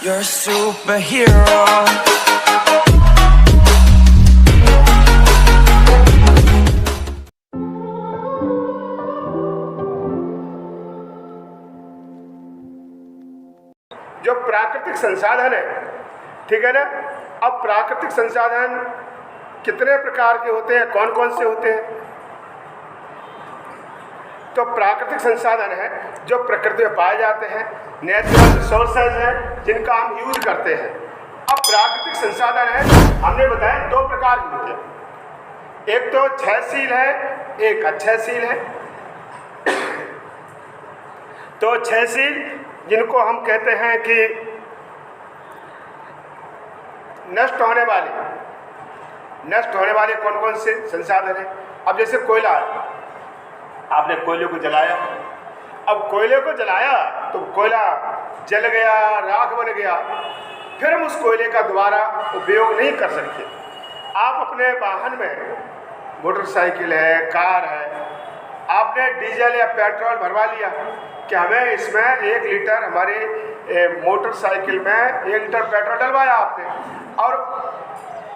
You're a superhero. जो प्राकृतिक संसाधन है, ठीक है ना। अब प्राकृतिक संसाधन कितने प्रकार के होते हैं, कौन कौन से होते हैं? तो प्राकृतिक संसाधन है जो प्रकृति में पाए जाते हैं, नेचुरल रिसोर्सेज हैं जिनका हम यूज करते हैं। अब प्राकृतिक संसाधन है, हमने बताया दो प्रकार के होते हैं, एक तो क्षयशील है, एक अक्षयशील है। तो क्षयशील जिनको हम कहते हैं कि नष्ट होने वाले कौन कौन से संसाधन हैं? अब जैसे कोयला, आपने कोयले को जलाया, अब कोयले को जलाया तो कोयला जल गया, राख बन गया, फिर हम उस कोयले का दोबारा उपयोग नहीं कर सकते। आप अपने वाहन में, मोटरसाइकिल है, कार है, आपने डीजल या पेट्रोल भरवा लिया कि हमें इसमें 1 लीटर, हमारे मोटरसाइकिल में 1 लीटर पेट्रोल डलवाया आपने, और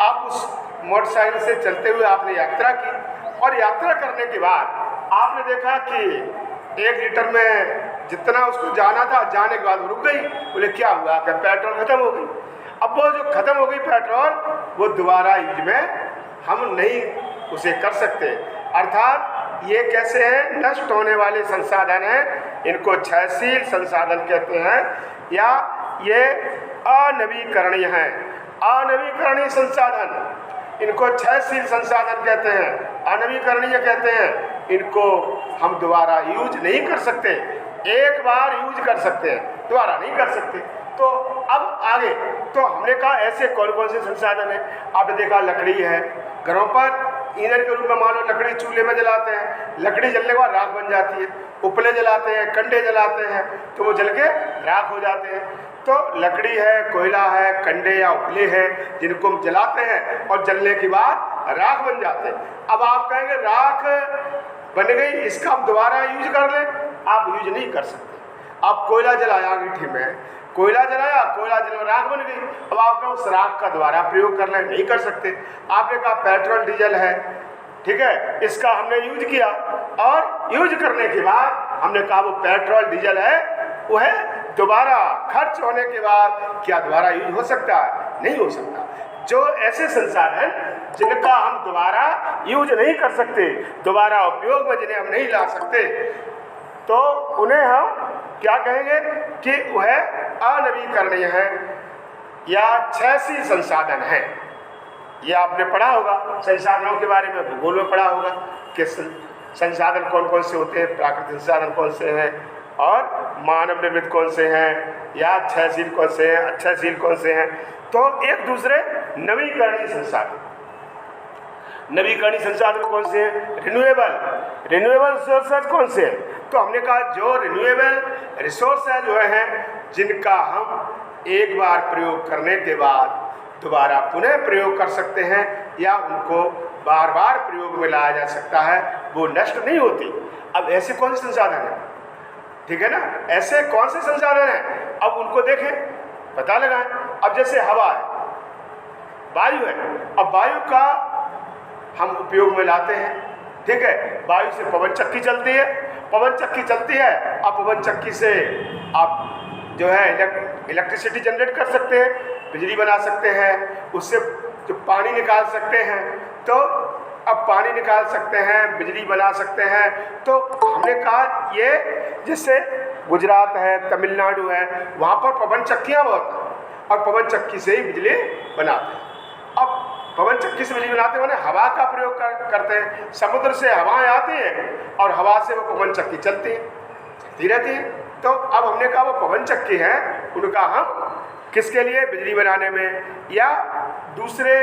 आप उस मोटरसाइकिल से चलते हुए आपने यात्रा की, और यात्रा करने के बाद आपने देखा कि 1 लीटर में जितना उसको जाना था, जाने के बाद रुक गई। बोले क्या हुआ? कि पेट्रोल खत्म हो गई। अब वो जो खत्म हो गई पेट्रोल, वो दोबारा यूज में हम नहीं उसे कर सकते। अर्थात ये कैसे हैं? नष्ट होने वाले संसाधन हैं, इनको क्षयशील संसाधन कहते हैं, या ये अनवीकरणीय हैं। अनवीकरणीय संसाधन, इनको क्षयशील संसाधन कहते हैं, अनवीकरणीय कहते हैं। इनको हम दोबारा यूज नहीं कर सकते, एक बार यूज कर सकते हैं, दोबारा नहीं कर सकते। तो अब आगे, तो हमने कहा ऐसे कौन कौन से संसाधन हैं? आपने देखा लकड़ी है, घरों पर ईंधन के रूप में मान लो लकड़ी चूल्हे में जलाते हैं, लकड़ी जलने के बाद राख बन जाती है। उपले जलाते हैं, कंडे जलाते हैं, तो वो जल के राख हो जाते हैं। तो लकड़ी है, कोयला है, कंडे या उपले हैं जिनको हम जलाते हैं और जलने के बाद राख बन जाते हैं। अब आप कहेंगे राख बन गई, इसका हम दोबारा यूज कर लें, आप यूज नहीं कर सकते। आप कोयला जलाया अंगीठी में, कोयला जलाया, कोयला जल राख बन गई, अब आपने उस राख का दोबारा प्रयोग करना नहीं कर सकते। आपने कहा पेट्रोल डीजल है, ठीक है, इसका हमने यूज किया, और यूज करने के बाद हमने कहा वो पेट्रोल डीजल है, वह दोबारा खर्च होने के बाद क्या दोबारा यूज हो सकता है? नहीं हो सकता। जो ऐसे संसाधन जिनका हम दोबारा यूज नहीं कर सकते, दोबारा उपयोग में जिन्हें हम नहीं ला सकते, तो उन्हें हम क्या कहेंगे कि वह अनवीकरणीय है या क्षयशील संसाधन है। ये आपने पढ़ा होगा, संसाधनों के बारे में भूगोल में पढ़ा होगा कि संसाधन कौन कौन से होते हैं, प्राकृतिक संसाधन कौन से हैं, और मानव निर्मित कौन से हैं, या क्षयशील कौन से हैं, अक्षयशील कौन से हैं। तो एक दूसरे नवीकरणीय संसाधन, नवीकरणीय संसाधन कौन से हैं? रिन्यूएबल रिसोर्सेज कौन से हैं? तो हमने कहा जो रिन्यूएबल रिसोर्सेज जो हैं जिनका हम एक बार प्रयोग करने के बाद दोबारा पुनः प्रयोग कर सकते हैं, या उनको बार बार प्रयोग में लाया जा सकता है, वो नष्ट नहीं होती। अब ऐसे कौन से संसाधन हैं? ठीक है ना, ऐसे कौन से संसाधन हैं? अब उनको देखें, पता लगाएं। अब जैसे हवा है, वायु है, अब वायु का हम उपयोग में लाते हैं, ठीक है। वायु से पवन चक्की चलती है, पवन चक्की चलती है, अब पवन चक्की से आप जो है इलेक्ट्रिसिटी जनरेट कर सकते हैं, बिजली बना सकते हैं, उससे जो पानी निकाल सकते हैं, तो अब पानी निकाल सकते हैं, बिजली बना सकते हैं। तो हमने कहा ये जैसे गुजरात है, तमिलनाडु है, वहाँ पर पवन चक्कियाँ बहुत हैं, और पवन चक्की से ही बिजली बनाते हैं। अब पवन चक्की से बिजली बनाते हैं, हवा का प्रयोग करते हैं, समुद्र से हवाएं आती हैं और हवा से वो पवन चक्की चलती रहती है। तो अब हमने कहा वो पवन चक्की है, उनका हम किसके लिए? बिजली बनाने में, या दूसरे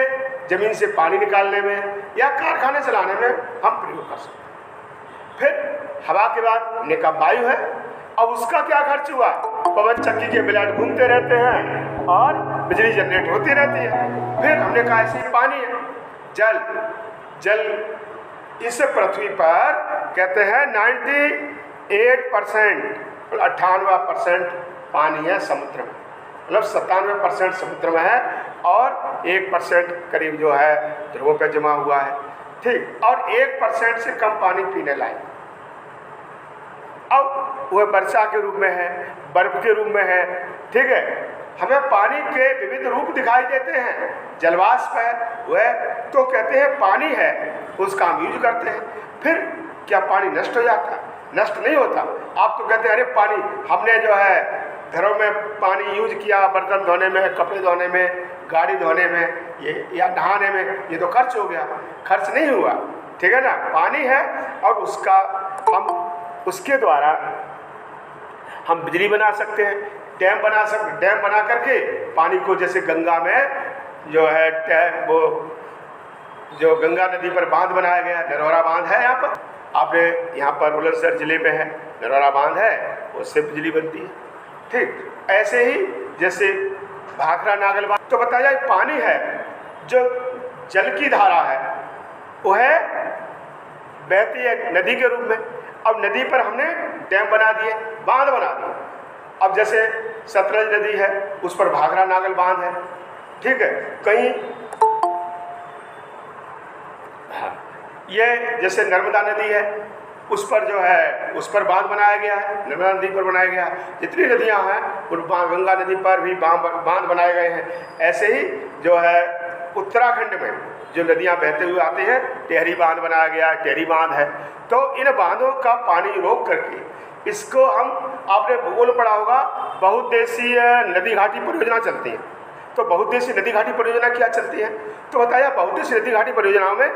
जमीन से पानी निकालने में, या कारखाने चलाने में हम प्रयोग कर सकते हैं। फिर हवा के बाद हमने कहा वायु है, अब उसका क्या खर्च हुआ? पवन चक्की के ब्लेड घूमते रहते हैं और बिजली जनरेट होती रहती है। फिर हमने कहा ऐसे ही पानी है, जल इस पृथ्वी पर कहते हैं 98% 98% पानी है समुद्र में, मतलब 97% समुद्र में है और 1% करीब जो है ध्रुवों पे जमा हुआ है, ठीक। और 1% से कम पानी पीने लायक। अब वह वर्षा के रूप में है, बर्फ के रूप में है, ठीक है। हमें पानी के विविध रूप दिखाई देते हैं। जलवाष्प है वह तो कहते हैं पानी है, उसका हम यूज करते हैं। फिर क्या पानी नष्ट हो जाता है? नष्ट नहीं होता। आप तो कहते हैं अरे पानी हमने जो है घरों में पानी यूज किया, बर्तन धोने में, कपड़े धोने में, गाड़ी धोने में, ये या नहाने में, ये तो खर्च हो गया। खर्च नहीं हुआ, ठीक है ना। पानी है और उसका हम उसके द्वारा हम बिजली बना सकते हैं, डैम बना सकते, डैम बना करके पानी को, जैसे गंगा में जो है वो जो गंगा नदी पर बांध बनाया गया, नरौरा बांध है यहाँ पर, आपने यहाँ पर बुलंदशहर जिले में है, नरौरा बांध है, उससे बिजली बनती है, ठीक। ऐसे ही जैसे भाखड़ा नागल बांध, तो बताया पानी है जो जल की धारा है वह बहती है नदी के रूप में। अब नदी पर हमने डैम बना दिए, बांध बना दिए। अब जैसे सतलज नदी है उस पर भाखड़ा नागल बांध है, ठीक है। कहीं ये जैसे नर्मदा नदी है उस पर जो है उस पर बांध बनाया गया है, नर्मदा नदी पर बनाया गया है। जितनी नदियां हैं उन गंगा नदी पर भी बांध बनाए गए हैं। ऐसे ही जो है उत्तराखंड में जो नदियां बहते हुए आती हैं, टेहरी बांध बनाया गया है, टेहरी बांध है। तो इन बांधों का पानी रोक करके इसको हम, आपने भूगोल पढ़ा होगा, बहुउद्देशीय नदी घाटी परियोजना चलती है। तो बहुउद्देशीय नदी घाटी परियोजना क्या चलती है? तो बताया बहुउद्देशीय नदी घाटी परियोजनाओं में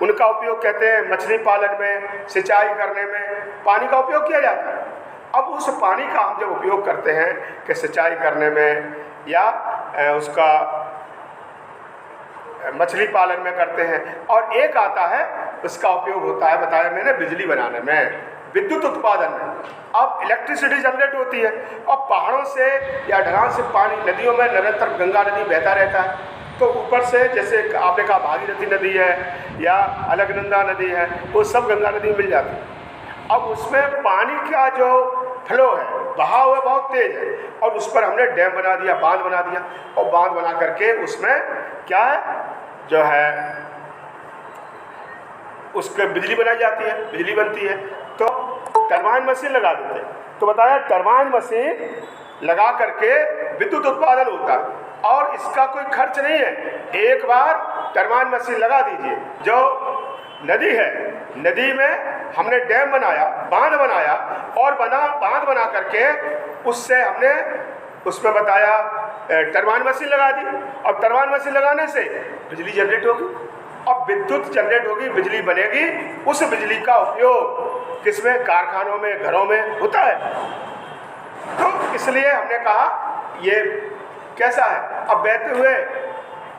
उनका उपयोग कहते हैं मछली पालन में, सिंचाई करने में पानी का उपयोग किया जाता है। अब उस पानी का हम जब उपयोग करते हैं कि सिंचाई करने में या उसका मछली पालन में करते हैं, और एक आता है उसका उपयोग होता है, बताया मैंने, बिजली बनाने में, विद्युत उत्पादन में। अब इलेक्ट्रिसिटी जनरेट होती है और पहाड़ों से या ढलान से पानी नदियों में निरंतर गंगा नदी बहता रहता है। तो ऊपर से जैसे आपने कहा भागीरथी नदी है या अलकनंदा नदी है, वो सब गंगा नदी में मिल जाती है। अब उसमें पानी का जो फ्लो है, बहाव है, बहुत तेज है, और उस पर हमने डैम बना दिया, बांध बना दिया, और बांध बना करके उसमें क्या है जो है उसके बिजली बनाई जाती है, बिजली बनती है। तो टरबाइन मशीन लगा देते हैं। तो बताया टरबाइन मशीन लगा करके विद्युत उत्पादन होता है और इसका कोई खर्च नहीं है। एक बार टरबाइन मशीन लगा दीजिए, जो नदी है, नदी में हमने डैम बनाया, बांध बनाया, और बांध बना करके उससे हमने उसमें बताया टरबाइन मशीन लगा दी। अब टरबाइन मशीन लगाने से बिजली जनरेट होगी, अब विद्युत जनरेट होगी, बिजली बनेगी। उस बिजली का उपयोग किसमें? कारखानों में, घरों में होता है। तो इसलिए हमने कहा ये कैसा है, अब बहते हुए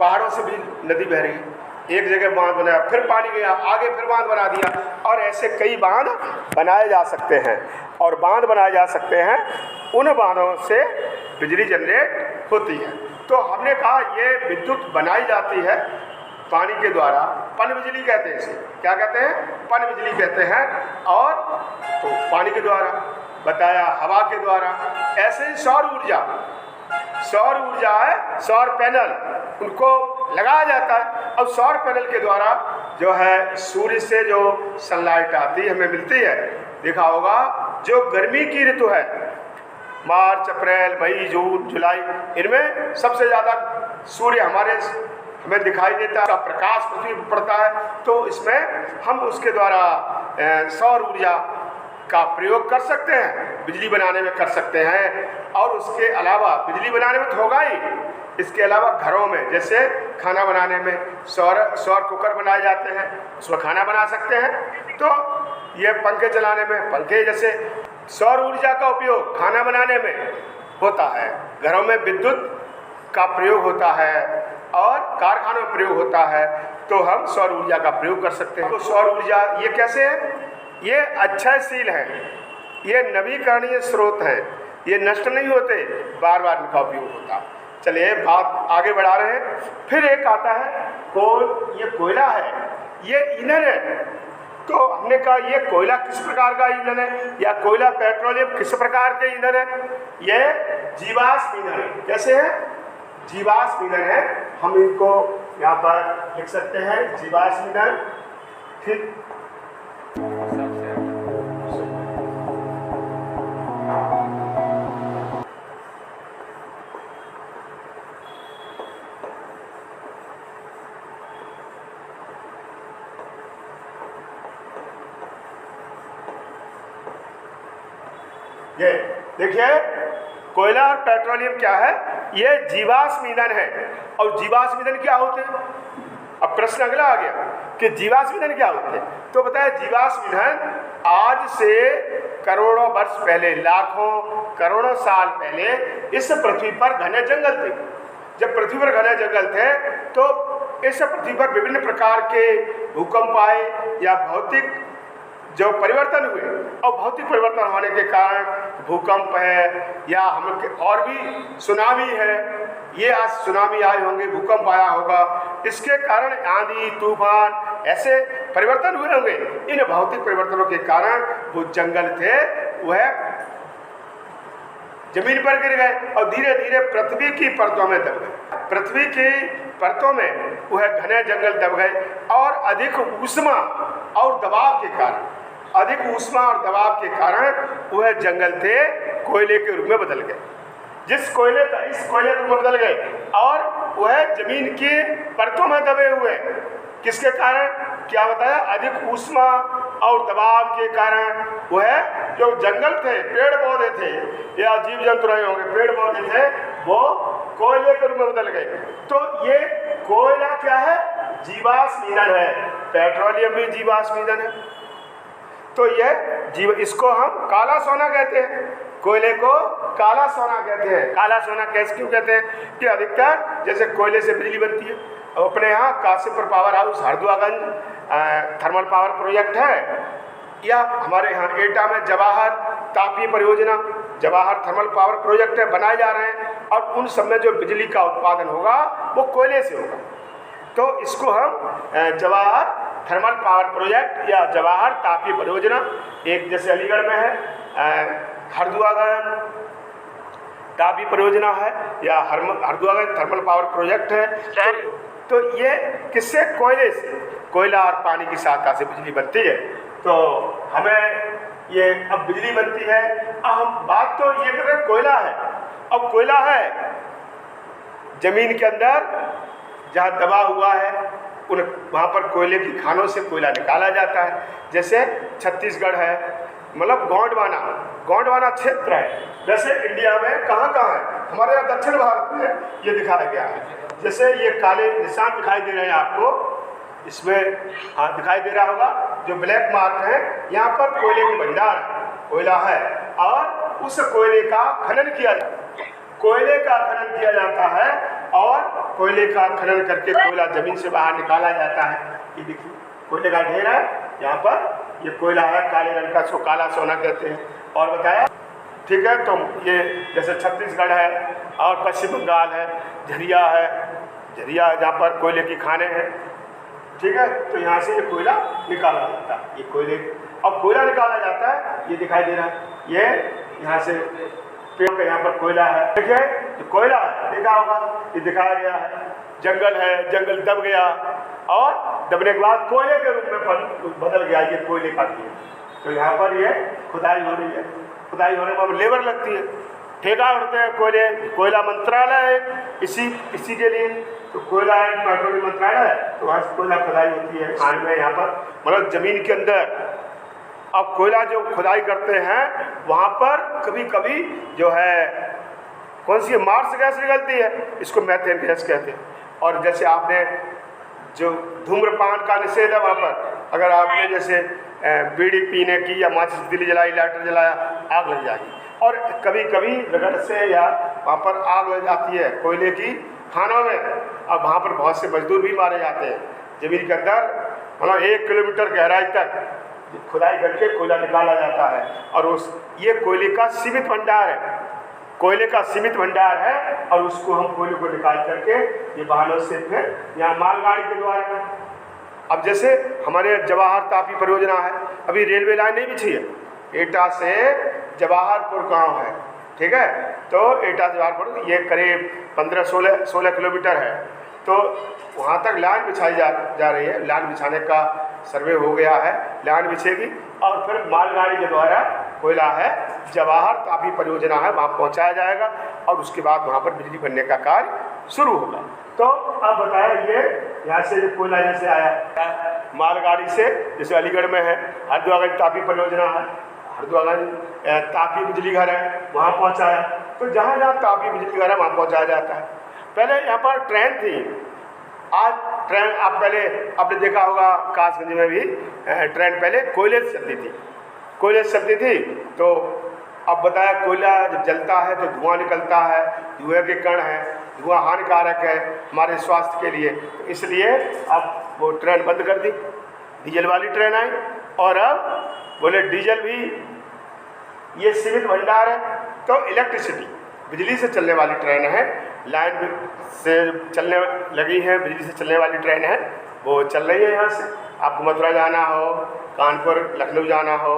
पहाड़ों से भी नदी बह रही है, एक जगह बांध बनाया, फिर पानी गया आगे, फिर बांध बना दिया, और ऐसे कई बांध बनाए जा सकते हैं। और बांध बनाए जा सकते हैं, उन बांधों से बिजली जनरेट होती है। तो हमने कहा ये विद्युत बनाई जाती है पानी के द्वारा, पन बिजली कहते हैं इसे। क्या कहते हैं? पन बिजली कहते हैं। और तो पानी के द्वारा बताया, हवा के द्वारा, ऐसे ही सौर ऊर्जा है, सौर पैनल, उनको लगाया जाता है। अब सौर पैनल के द्वारा जो है सूर्य से जो सनलाइट आती है हमें मिलती है। देखा होगा जो गर्मी की ऋतु है, मार्च, अप्रैल, मई, जून, जुलाई, इनमें सबसे ज़्यादा सूर्य हमें दिखाई देता है, प्रकाश पृथ्वी पर पड़ता है। तो इसमें हम उसके द्वारा सौर ऊर्जा का प्रयोग कर सकते हैं, बिजली बनाने में कर सकते हैं। और उसके अलावा बिजली बनाने में तो होगा ही, इसके अलावा घरों में जैसे खाना बनाने में सौर कुकर बनाए जाते हैं, उसमें खाना बना सकते हैं। तो ये पंखे चलाने में, पंखे जैसे सौर ऊर्जा का उपयोग खाना बनाने में होता है, घरों में विद्युत का प्रयोग होता है और कारखानों में प्रयोग होता है। तो हम सौर ऊर्जा का प्रयोग कर सकते हैं। तो सौर ऊर्जा ये कैसे है? ये अक्षयशील है, ये नवीकरणीय स्रोत है, ये नष्ट नहीं होते, बार बार इनका उपयोग होता। चलिए बात आगे बढ़ा रहे हैं। फिर एक आता है ये कोयला है, ये ईंधन है, तो हमने कहा ये कोयला किस प्रकार का ईंधन है, या कोयला पेट्रोलियम किस प्रकार के ईंधन है? ये जीवाश्म ईंधन है। कैसे है? जीवाश्म ईंधन है। हम इनको यहाँ पर लिख सकते हैं, जीवाश्म ईंधन। ठीक, ये देखिए कोयला और पेट्रोलियम क्या है? ये जीवाश्म ईंधन है। और जीवाश्म ईंधन क्या होते हैं? अब प्रश्न अगला आ गया कि जीवाश्म ईंधन क्या होते हैं। तो बताया जीवाश्म ईंधन आज से करोड़ों वर्ष पहले, लाखों करोड़ों साल पहले इस पृथ्वी पर घने जंगल थे। जब पृथ्वी पर घने जंगल थे तो इस पृथ्वी पर विभिन्न प्रकार के भूकंप आए या भौतिक जो परिवर्तन हुए, और भौतिक परिवर्तन होने के कारण भूकंप है या हम और भी सुनामी है, ये आज सुनामी आए होंगे, भूकंप आया होगा, इसके कारण आंधी तूफान ऐसे परिवर्तन हुए होंगे। इन भौतिक परिवर्तनों के कारण वो जंगल थे वह जमीन पर गिर गए और धीरे धीरे पृथ्वी की परतों में दब गए। पृथ्वी की परतों में वह घने जंगल दब गए और अधिक ऊष्मा और दबाव के कारण, अधिक ऊष्मा और दबाव के कारण वह जंगल थे कोयले के रूप में बदल गए। इस कोयले के रूप में बदल गए और वह जमीन की परतों में दबे हुए। किसके कारण? क्या बताया? अधिक ऊष्मा और दबाव के कारण वह जो जंगल थे, पेड़ पौधे थे या जीव जंतु रहे होंगे, पेड़ पौधे थे, वो कोयले के रूप में बदल गए। तो ये कोयला क्या है? जीवाश्म ईंधन है। पेट्रोलियम भी जीवाश्म ईंधन है। तो ये इसको हम काला सोना कहते हैं। कोयले को काला सोना कहते हैं। काला सोना कैसे क्यों कहते हैं? कि अधिकतर जैसे कोयले से बिजली बनती है। अपने यहाँ Kashipur power house Harduaganj thermal power project है, या हमारे यहाँ एटा में जवाहर तापीय परियोजना, जवाहर थर्मल पावर प्रोजेक्ट है, बनाए जा रहे हैं। और उन सब में जो बिजली का उत्पादन होगा वो कोयले से होगा। तो इसको हम जवाहर थर्मल पावर प्रोजेक्ट या जवाहर तापीय परियोजना, एक जैसे अलीगढ़ में है हरदुआगंज तापीय परियोजना है या हरदुआगंज थर्मल पावर प्रोजेक्ट है। तो ये किससे? कोयले से, कोयला और पानी की सहायता से बिजली बनती है। तो हमें ये अब बिजली बनती है। अब हम बात तो ये कर रहे हैं कोयला है। अब कोयला है जमीन के अंदर जहाँ दबा हुआ है, वहाँ पर कोयले की खानों से कोयला निकाला जाता है। जैसे छत्तीसगढ़ है, मतलब गोंडवाना क्षेत्र है। वैसे इंडिया में कहाँ है? हमारे यहाँ दक्षिण भारत में ये दिखाया गया है। जैसे ये काले निशान दिखाई दे रहे हैं आपको, इसमें हाँ दिखाई दे रहा होगा, जो ब्लैक मार्क है, यहाँ पर कोयले की भंडार कोयला है और उस कोयले का खनन किया जाता है। कोयले का खनन किया जाता है और कोयले का खनन करके कोयला जमीन से बाहर निकाला जाता है। ये देखिए कोयले का ढेर है यहाँ पर, ये कोयला है काले रंग का, इसको काला सोना कहते हैं। और बताया ठीक है। तो ये जैसे छत्तीसगढ़ है और पश्चिम बंगाल है, झरिया जहाँ पर कोयले की खाने हैं, ठीक है। तो यहाँ से ये कोयला निकाला जाता है। ये कोयले अब कोयला निकाला जाता है, ये दिखाई दे रहा है, ये यहाँ से पेड़ का यहाँ पर कोयला है, देखिए तो कोयला देखा होगा, ये दिखाया गया है। जंगल है, जंगल दब गया और दबने के बाद कोयले के रूप में बदल गया, ये कोयले का दिए। तो यहाँ पर ये खुदाई हो रही है। खुदाई होने में लेबर लगती है, ठेका उठते हैं कोयला मंत्रालय है इसी के लिए। तो कोयला एक पेट्रोलियम मंत्रालय है, तो वहाँ से कोयला खुदाई होती है खान में यहाँ पर, मतलब जमीन के अंदर। अब कोयला जो खुदाई करते हैं वहाँ पर कभी कभी जो है कौन सी मार्स गैस निकलती है, इसको मैथेन गैस कहते हैं। और जैसे आपने जो धूम्रपान का निषेध है वहाँ पर, अगर आपने जैसे बीड़ी पीने की या माचिस तिली जलाई, लाइटर जलाया, आग लग जाएगी। और कभी कभी रगड़ से या वहाँ पर आग लग जाती है कोयले की खानों में। अब वहाँ पर बहुत से मजदूर भी मारे जाते हैं जमीन के अंदर, मतलब 1 किलोमीटर गहराई तक खुदाई करके कोयला निकाला जाता है। और ये कोयले का सीमित भंडार है, कोयले का सीमित भंडार है। और उसको हम कोयले को निकाल करके ये वाहनों से फिर यहाँ मालगाड़ी के द्वारा अब जैसे हमारे जवाहर तापी परियोजना है, अभी रेलवे लाइन नहीं बिछी है, एटा से जवाहरपुर गांव है, ठीक है, तो एटा से जवाहरपुर ये करीब 15-16 किलोमीटर है, तो वहाँ तक लाइन बिछाई जा रही है। लाइन बिछाने का सर्वे हो गया है, लाइन बिछेगी और फिर मालगाड़ी के द्वारा कोयला है जवाहर तापी परियोजना है वहाँ पहुँचाया जाएगा और उसके बाद वहाँ पर बिजली बनने का कार्य शुरू होगा। तो अब बताया ये यहाँ से जो कोयला जैसे आया मालगाड़ी से, जैसे अलीगढ़ में है हरिद्वारगंज तापी परियोजना है, हरिद्वारगंज तापी बिजली घर है वहाँ पहुँचाया, तो जहाँ जहाँ तापी बिजली घर है वहाँ पहुँचाया जाता है। पहले यहाँ पर ट्रेन थी, आज ट्रेन आप पहले आपने देखा होगा कासगंज में भी ट्रेन पहले कोयले से चलती थी, कोयले से चलती थी। तो अब बताया कोयला जब जलता है तो धुआं निकलता है, धुएं के कण हैं, धुआं हानिकारक है हमारे स्वास्थ्य के लिए, तो इसलिए अब वो ट्रेन बंद कर दी, डीजल वाली ट्रेन आई। और अब बोले डीजल भी ये सीमित भंडार है, तो इलेक्ट्रिसिटी बिजली से चलने वाली ट्रेन है, लाइन से चलने लगी है, बिजली से चलने वाली ट्रेन है, वो चल रही है। यहाँ से आपको मथुरा जाना हो, कानपुर लखनऊ जाना हो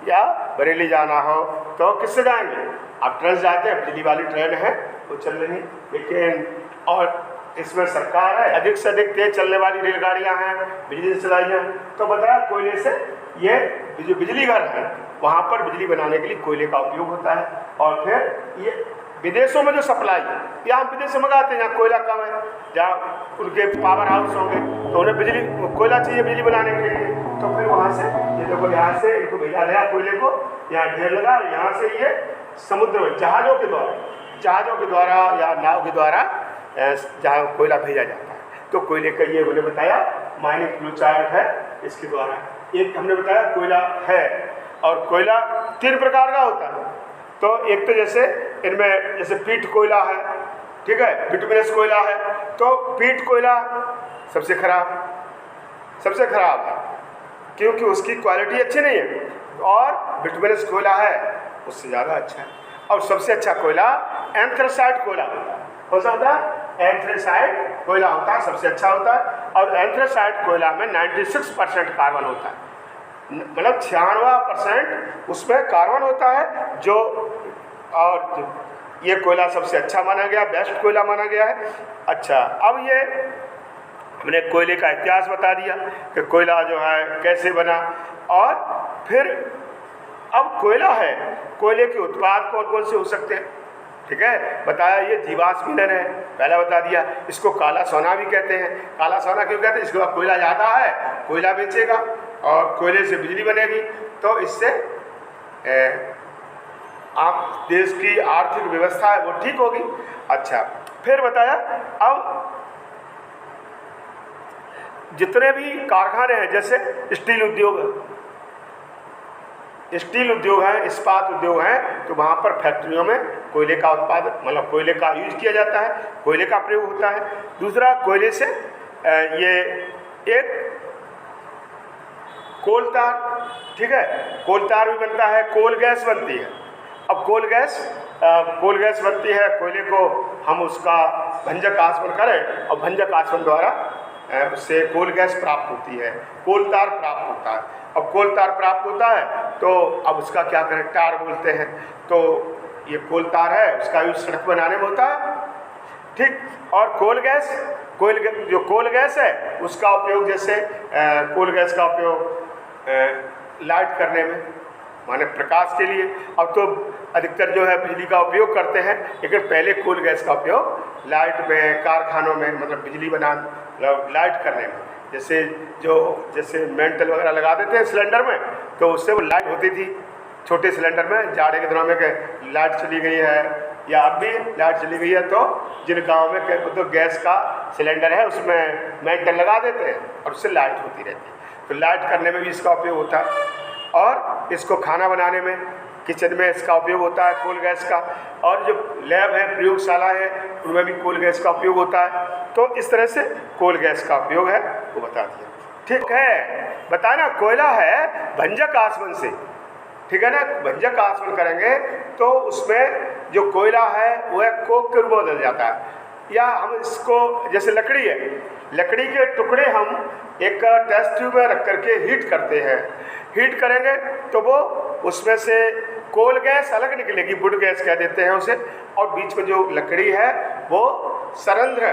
या बरेली जाना हो तो किससे जाएंगे? आप ट्रेन से जाते हैं, बिजली वाली ट्रेन है वो चल रही। लेकिन और इसमें सरकार है अधिक से अधिक तेज चलने वाली रेलगाड़ियाँ हैं, बिजली से चलाई हैं। तो बताया कोयले से ये जो बिजली घर है वहाँ पर बिजली बनाने के लिए कोयले का उपयोग होता है। और फिर ये विदेशों में जो सप्लाई है, यहाँ विदेश से मंगाते हैं, जहाँ कोयला कम है, जहाँ उनके पावर हाउस होंगे तो उन्हें बिजली कोयला चाहिए बिजली बनाने के लिए, तो फिर वहाँ से ये देखो यहाँ से इनको भेजा गया कोयले को, यहाँ ढेर लगा, यहाँ से ये समुद्र में जहाज़ों के द्वारा या नाव के द्वारा जहाँ कोयला भेजा जाता है। तो कोयले का ये उन्हें बताया माइनिंग फ्लो चार्ट है, इसके द्वारा एक हमने बताया कोयला है। और कोयला 3 प्रकार का होता है, तो एक तो जैसे इनमें जैसे पीट कोयला है, ठीक है, बिटुमिनस कोयला है, तो पीट कोयला सबसे खराब है क्योंकि उसकी क्वालिटी अच्छी नहीं है, और बिटुमिनस कोयला है उससे ज़्यादा अच्छा है। और सबसे अच्छा कोयला एंथ्रेसाइट कोयला होता है। कौन सा होता है? एंथ्रेसाइट कोयला होता है, सबसे अच्छा होता है। और एंथ्रेसाइट कोयला में 96% कार्बन होता है, मतलब 96% उसमें कार्बन होता है जो, और ये कोयला सबसे अच्छा माना गया, बेस्ट कोयला माना गया है। अच्छा, अब ये हमने कोयले का इतिहास बता दिया कि कोयला जो है कैसे बना, और फिर अब कोयला है, कोयले के उत्पाद कौन कौन से हो सकते हैं, ठीक है, बताया ये जीवाश्म ईंधन है, पहला बता दिया। इसको काला सोना भी कहते हैं। काला सोना क्यों कहते हैं? इसके बाद कोयला ज़्यादा है, कोयला बेचेगा और कोयले से बिजली बनेगी, तो इससे आप देश की आर्थिक व्यवस्था है वो ठीक होगी। अच्छा, फिर बताया अब जितने भी कारखाने हैं, जैसे स्टील उद्योग है, इस्पात उद्योग है, तो वहाँ पर फैक्ट्रियों में कोयले का उत्पादन, मतलब कोयले का यूज किया जाता है, कोयले का प्रयोग होता है। दूसरा, कोयले से ये एक कोल तार, ठीक है, कोल तार भी बनता है, कोल गैस बनती है। अब कोल गैस बनती है, कोयले को हम उसका भंजक आसवन करें और भंजक आसवन द्वारा उससे कोल गैस प्राप्त होती है, कोल तार प्राप्त होता है। अब कोल तार प्राप्त होता है तो अब उसका क्या करें, टार बोलते हैं। तो ये कोल तार है, उसका यूज सड़क बनाने में होता है, ठीक। और कोल गैस है उसका उपयोग, जैसे कोल गैस का उपयोग लाइट करने में, माने प्रकाश के लिए। अब तो अधिकतर जो है बिजली का उपयोग करते हैं, लेकिन पहले कोल गैस का उपयोग लाइट में, कारखानों में, मतलब बिजली मतलब लाइट करने में, जैसे मेंटल वगैरह लगा देते हैं सिलेंडर में, तो उससे वो लाइट होती थी छोटे सिलेंडर में। जाड़े के दिनों में लाइट चली गई है या अब भी लाइट चली गई है, तो जिन गाँव में तो गैस का सिलेंडर है उसमें मेंटल लगा देते हैं और उससे लाइट होती रहती है। तो लाइट करने में भी इसका उपयोग होता है। और इसको खाना बनाने में, किचन में इसका उपयोग होता है कोल गैस का। और जो लैब है, प्रयोगशाला है, उनमें भी कोल गैस का उपयोग होता है। तो इस तरह से कोल गैस का उपयोग है वो बता दिया, ठीक है। बताना कोयला है भंजक आसवन से, ठीक है ना, भंजक आसवन करेंगे तो उसमें जो कोयला है वो है कोक के रूप में बदल जाता है। या हम इसको, जैसे लकड़ी है, लकड़ी के टुकड़े हम एक टेस्ट ट्यूब में रख करके हीट करते हैं। हीट करेंगे तो वो उसमें से कोल गैस अलग निकलेगी, वुड गैस कह देते हैं उसे, और बीच में जो लकड़ी है वो सरंध्र,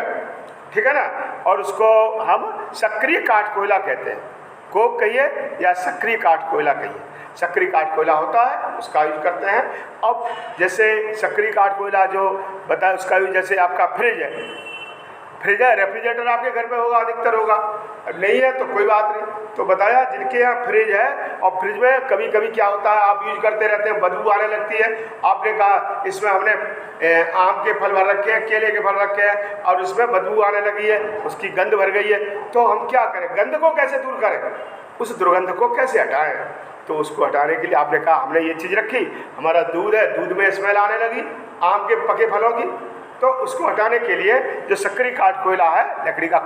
ठीक है ना, और उसको हम सक्रिय काठ कोयला कहते हैं। कोक कहिए या सक्रिय काठ कोयला कहिए, सक्रिय काठ कोयला होता है, उसका यूज करते हैं। अब जैसे सक्रिय काठ कोयला जो बताया उसका यूज, जैसे आपका फ्रिज है, रेफ्रिजरेटर आपके घर में होगा, अधिकतर होगा, नहीं है तो कोई बात नहीं। तो बताया जिनके यहाँ फ्रिज है, और फ्रिज में कभी कभी क्या होता है, आप यूज करते रहते हैं, बदबू आने लगती है। आपने कहा इसमें हमने आम के फल भर रखे हैं, केले के फल रखे हैं, और उसमें बदबू आने लगी है, उसकी गंध भर गई है, तो हम क्या करें, गंध को कैसे दूर करें, उस दुर्गंध को कैसे हटाएं? तो उसको हटाने के लिए आपने कहा हमने ये चीज़ रखी, हमारा दूध है, दूध में स्मेल आने लगी आम के पके फलों की, तो उसको हटाने के लिए जो सक्रिय काठ कोयला है, लकड़ी का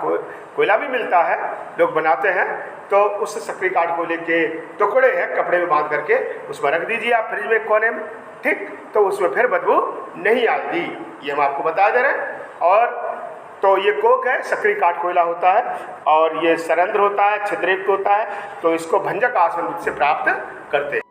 कोयला भी मिलता है, लोग बनाते हैं, तो उस सक्रिय काठ कोयले के टुकड़े हैं कपड़े में बांध करके उसमें रख दीजिए आप फ्रिज में कोने में, ठीक, तो उसमें फिर बदबू नहीं आएगी। ये हम आपको बता दे रहे हैं। और तो ये कोक है, सक्रिय काठ कोयला होता है, और ये सरंध्र होता है, छिद्रयुक्त होता है, तो इसको भंजक आसन से प्राप्त करते हैं।